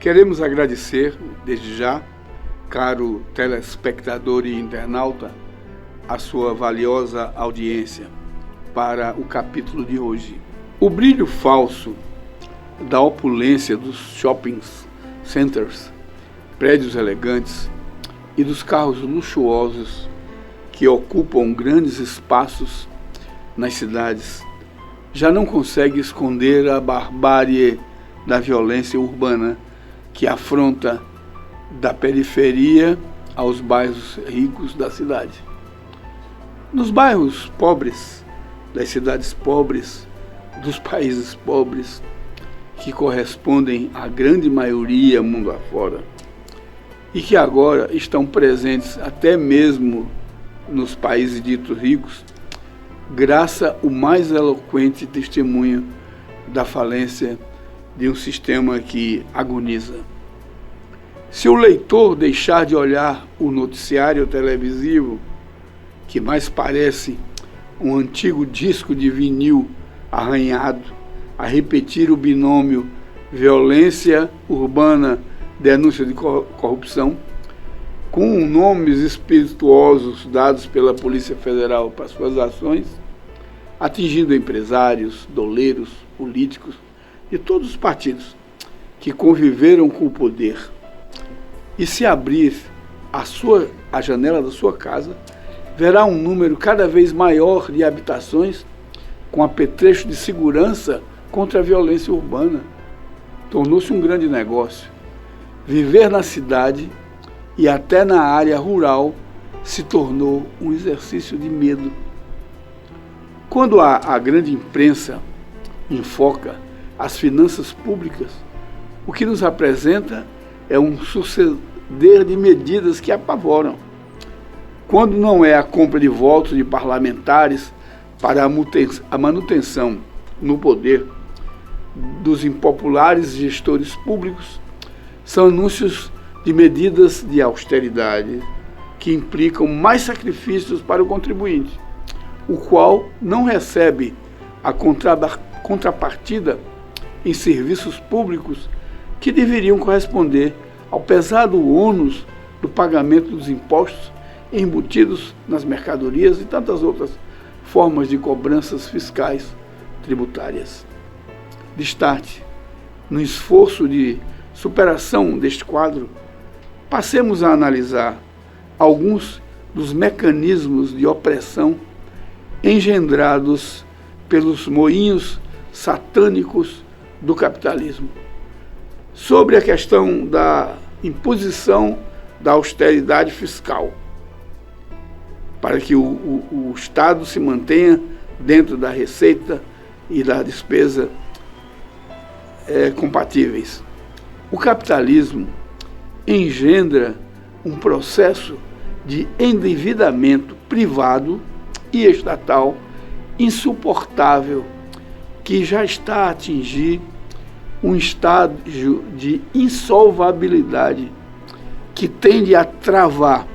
Queremos agradecer, desde já, caro telespectador e internauta, a sua valiosa audiência para o capítulo de hoje. O brilho falso da opulência dos shopping centers, prédios elegantes e dos carros luxuosos que ocupam grandes espaços nas cidades já não consegue esconder a barbárie da violência urbana que afronta da periferia aos bairros ricos da cidade. Nos bairros pobres, das cidades pobres, dos países pobres, que correspondem à grande maioria mundo afora, e que agora estão presentes até mesmo nos países ditos ricos, graça o mais eloquente testemunho da falência de um sistema que agoniza. Se o leitor deixar de olhar o noticiário televisivo, que mais parece um antigo disco de vinil arranhado, a repetir o binômio violência urbana, denúncia de corrupção, com nomes espirituosos dados pela Polícia Federal para suas ações, atingindo empresários, doleiros, políticos de todos os partidos que conviveram com o poder. E se abrir a janela da sua casa, verá um número cada vez maior de habitações com apetrecho de segurança contra a violência urbana. Tornou-se um grande negócio. Viver na cidade e até na área rural se tornou um exercício de medo. Quando a grande imprensa enfoca as finanças públicas, o que nos apresenta é um suceder de medidas que apavoram. Quando não é a compra de votos de parlamentares para a manutenção no poder dos impopulares gestores públicos, são anúncios de medidas de austeridade que implicam mais sacrifícios para o contribuinte, o qual não recebe a contrapartida em serviços públicos que deveriam corresponder ao pesado ônus do pagamento dos impostos embutidos nas mercadorias e tantas outras formas de cobranças fiscais tributárias. Destarte, no esforço de superação deste quadro, passemos a analisar alguns dos mecanismos de opressão engendrados pelos moinhos satânicos do capitalismo. Sobre a questão da imposição da austeridade fiscal, para que o Estado se mantenha dentro da receita e da despesa compatíveis. O capitalismo engendra um processo de endividamento privado e estatal insuportável, que já está a atingir um estágio de insolvabilidade que tende a travar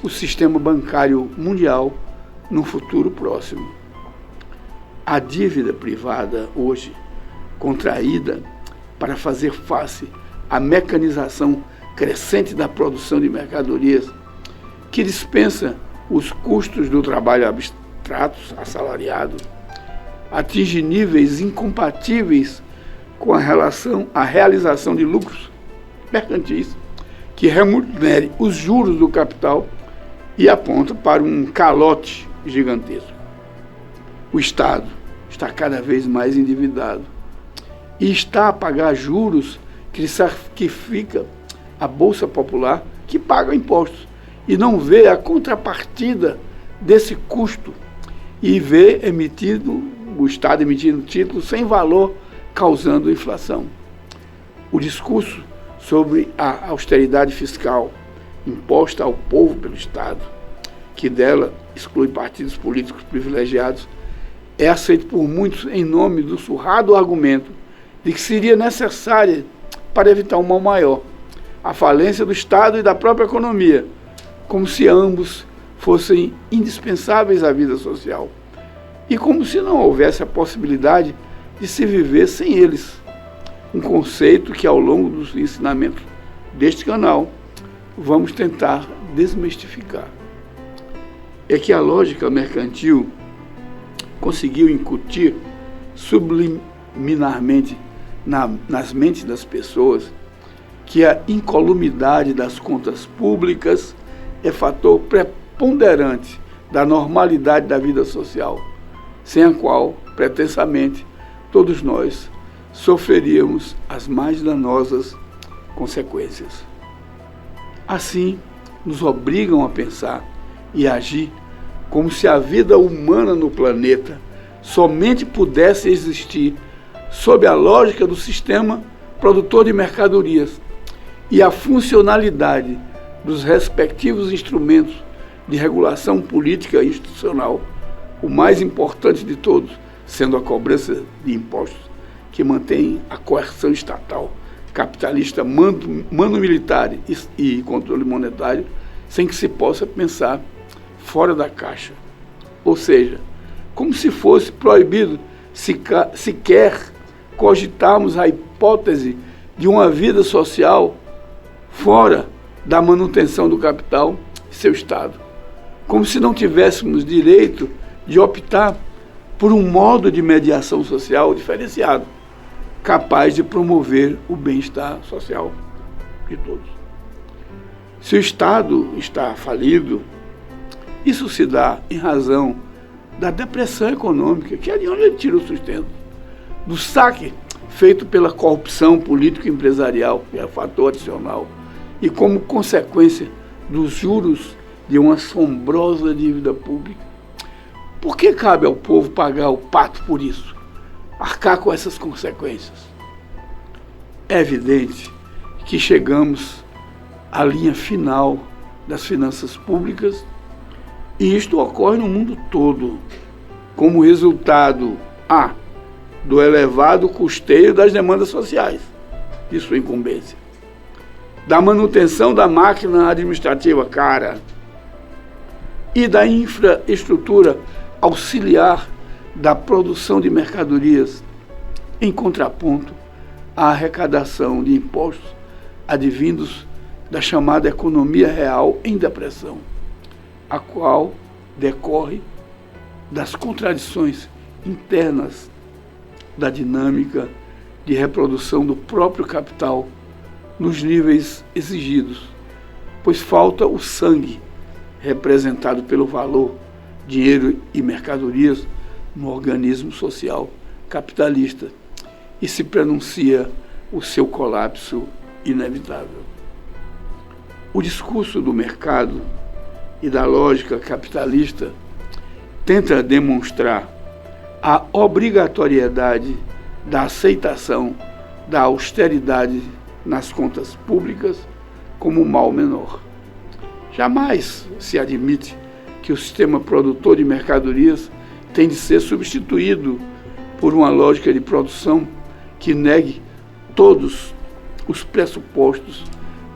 o sistema bancário mundial no futuro próximo. A dívida privada hoje, contraída para fazer face à mecanização crescente da produção de mercadorias, que dispensa os custos do trabalho abstratos, assalariado, atinge níveis incompatíveis com a realização de lucros mercantis que remunere os juros do capital e aponta para um calote gigantesco. O Estado está cada vez mais endividado e está a pagar juros que sacrifica a Bolsa Popular, que paga impostos e não vê a contrapartida desse custo e vê o Estado emitindo títulos sem valor, causando inflação. O discurso sobre a austeridade fiscal imposta ao povo pelo Estado, que dela exclui partidos políticos privilegiados, é aceito por muitos em nome do surrado argumento de que seria necessária para evitar um mal maior, a falência do Estado e da própria economia, como se ambos fossem indispensáveis à vida social e como se não houvesse a possibilidade de se viver sem eles. um conceito que, ao longo dos ensinamentos deste canal, vamos tentar desmistificar. É que a lógica mercantil conseguiu incutir subliminarmente nas mentes das pessoas que a incolumidade das contas públicas é fator preponderante da normalidade da vida social, sem a qual, pretensamente, todos nós sofreríamos as mais danosas consequências. Assim, nos obrigam a pensar e agir como se a vida humana no planeta somente pudesse existir sob a lógica do sistema produtor de mercadorias e a funcionalidade dos respectivos instrumentos de regulação política e institucional, o mais importante de todos sendo a cobrança de impostos, que mantém a coerção estatal, capitalista, mando militar e controle monetário, sem que se possa pensar fora da caixa. Ou seja, como se fosse proibido sequer cogitarmos a hipótese de uma vida social fora da manutenção do capital e seu estado. Como se não tivéssemos direito de optar por um modo de mediação social diferenciado, capaz de promover o bem-estar social de todos. Se o Estado está falido, isso se dá em razão da depressão econômica, que é de onde ele tira o sustento, do saque feito pela corrupção político-empresarial, que é fator adicional, e como consequência dos juros de uma assombrosa dívida pública. Por que cabe ao povo pagar o pato por isso? Arcar com essas consequências? É evidente que chegamos à linha final das finanças públicas e isto ocorre no mundo todo, como resultado do elevado custeio das demandas sociais, de sua incumbência, da manutenção da máquina administrativa cara e da infraestrutura auxiliar da produção de mercadorias, em contraponto à arrecadação de impostos advindos da chamada economia real em depressão, a qual decorre das contradições internas da dinâmica de reprodução do próprio capital nos níveis exigidos, pois falta o sangue representado pelo valor, dinheiro e mercadorias no organismo social capitalista e se prenuncia o seu colapso inevitável. O discurso do mercado e da lógica capitalista tenta demonstrar a obrigatoriedade da aceitação da austeridade nas contas públicas como um mal menor. Jamais se admite que o sistema produtor de mercadorias tem de ser substituído por uma lógica de produção que negue todos os pressupostos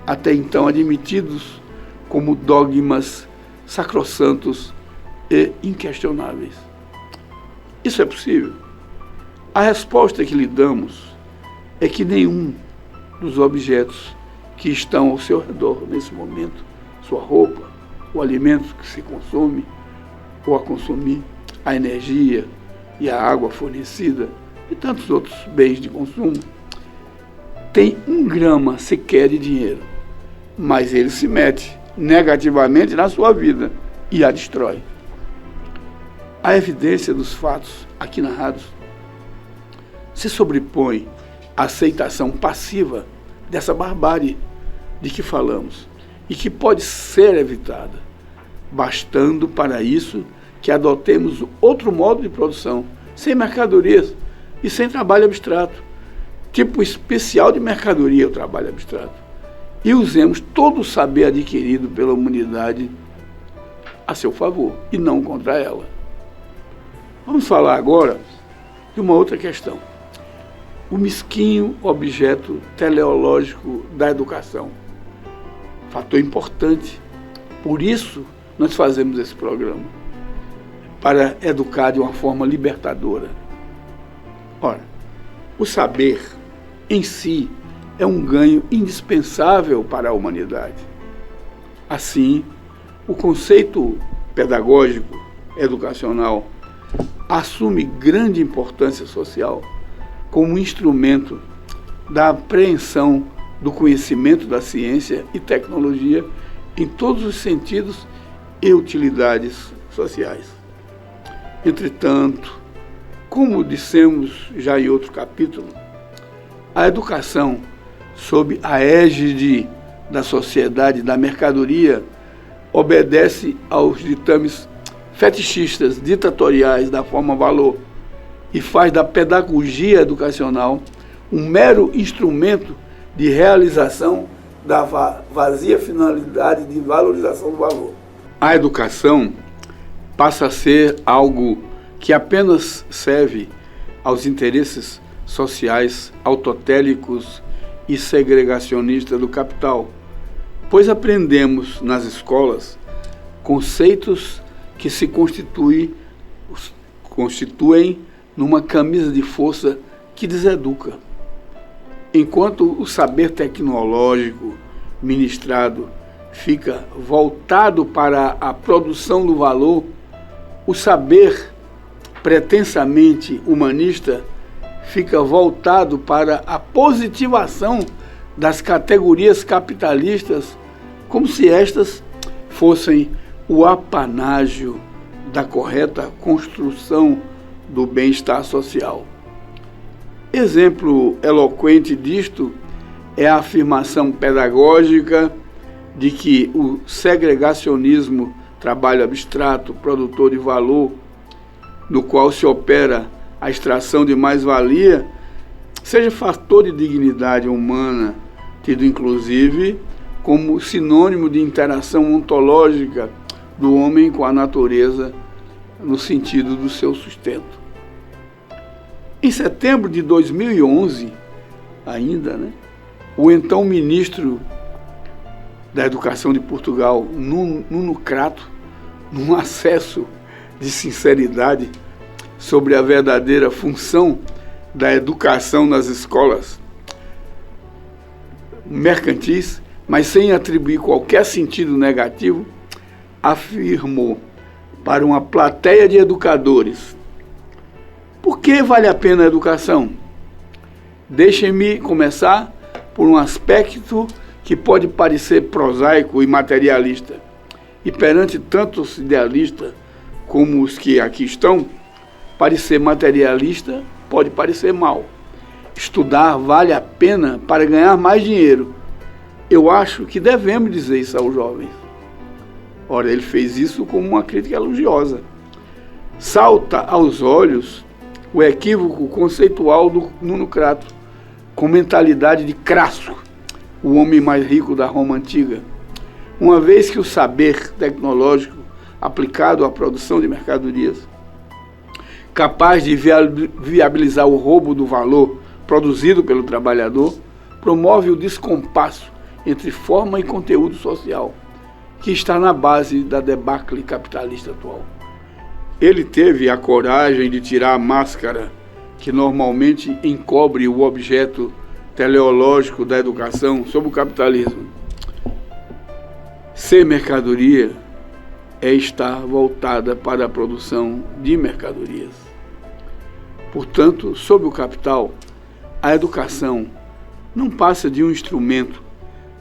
até então admitidos como dogmas sacrossantos e inquestionáveis. Isso é possível? A resposta que lhe damos é que nenhum dos objetos que estão ao seu redor nesse momento, sua roupa, o alimento que se consome ou a consumir, a energia e a água fornecida e tantos outros bens de consumo, tem 1 grama sequer de dinheiro, mas ele se mete negativamente na sua vida e a destrói. A evidência dos fatos aqui narrados se sobrepõe à aceitação passiva dessa barbárie de que falamos e que pode ser evitada, bastando para isso que adotemos outro modo de produção, sem mercadorias e sem trabalho abstrato, tipo especial de mercadoria, o trabalho abstrato, e usemos todo o saber adquirido pela humanidade a seu favor e não contra ela. Vamos falar agora de uma outra questão. O mesquinho objeto teleológico da educação. Fator importante. Por isso, nós fazemos esse programa. Para educar de uma forma libertadora. Ora, o saber, em si é um ganho indispensável para a humanidade. Assim, o conceito pedagógico, educacional, assume grande importância social como instrumento da apreensão do conhecimento da ciência e tecnologia em todos os sentidos e utilidades sociais. Entretanto, como dissemos já em outro capítulo, a educação, sob a égide da sociedade da mercadoria, obedece aos ditames fetichistas, ditatoriais da forma valor e faz da pedagogia educacional um mero instrumento de realização da vazia finalidade de valorização do valor. A educação passa a ser algo que apenas serve aos interesses sociais autotélicos e segregacionistas do capital, pois aprendemos nas escolas conceitos que se constituem numa camisa de força que deseduca. Enquanto o saber tecnológico ministrado fica voltado para a produção do valor, o saber pretensamente humanista fica voltado para a positivação das categorias capitalistas, como se estas fossem o apanágio da correta construção do bem-estar social. Exemplo eloquente disto é a afirmação pedagógica de que o segregacionismo, trabalho abstrato, produtor de valor, no qual se opera a extração de mais-valia, seja fator de dignidade humana, tido inclusive como sinônimo de interação ontológica do homem com a natureza no sentido do seu sustento. Em setembro de 2011, o então ministro da Educação de Portugal, Nuno Crato, num acesso de sinceridade sobre a verdadeira função da educação nas escolas mercantis, mas sem atribuir qualquer sentido negativo, afirmou para uma plateia de educadores: por que vale a pena a educação? Deixem-me começar por um aspecto que pode parecer prosaico e materialista, e perante tantos idealistas como os que aqui estão, parecer materialista pode parecer mal. Estudar vale a pena para ganhar mais dinheiro. Eu acho que devemos dizer isso aos jovens. Ora, ele fez isso como uma crítica elogiosa. Salta aos olhos o equívoco conceitual do Nuno Crato, com mentalidade de Crasso, o homem mais rico da Roma antiga, uma vez que o saber tecnológico aplicado à produção de mercadorias, capaz de viabilizar o roubo do valor produzido pelo trabalhador, promove o descompasso entre forma e conteúdo social, que está na base da debacle capitalista atual. Ele teve a coragem de tirar a máscara que normalmente encobre o objeto teleológico da educação sobre o capitalismo. Ser mercadoria é estar voltada para a produção de mercadorias. Portanto, sob o capital, a educação não passa de um instrumento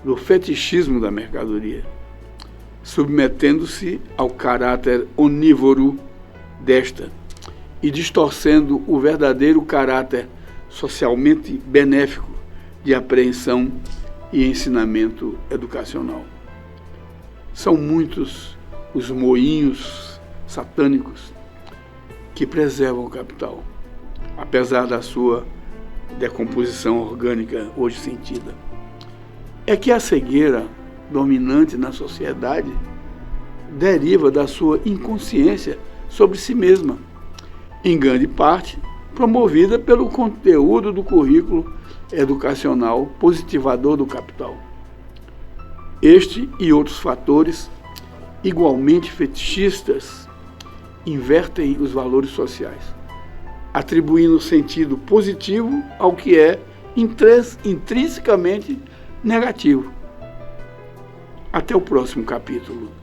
do fetichismo da mercadoria, submetendo-se ao caráter onívoro desta e distorcendo o verdadeiro caráter socialmente benéfico de apreensão e ensinamento educacional. São muitos os moinhos satânicos que preservam o capital, apesar da sua decomposição orgânica hoje sentida. É que a cegueira dominante na sociedade deriva da sua inconsciência sobre si mesma, em grande parte promovida pelo conteúdo do currículo educacional positivador do capital. Este e outros fatores, igualmente fetichistas, invertem os valores sociais, atribuindo sentido positivo ao que é intrinsecamente negativo. Até o próximo capítulo.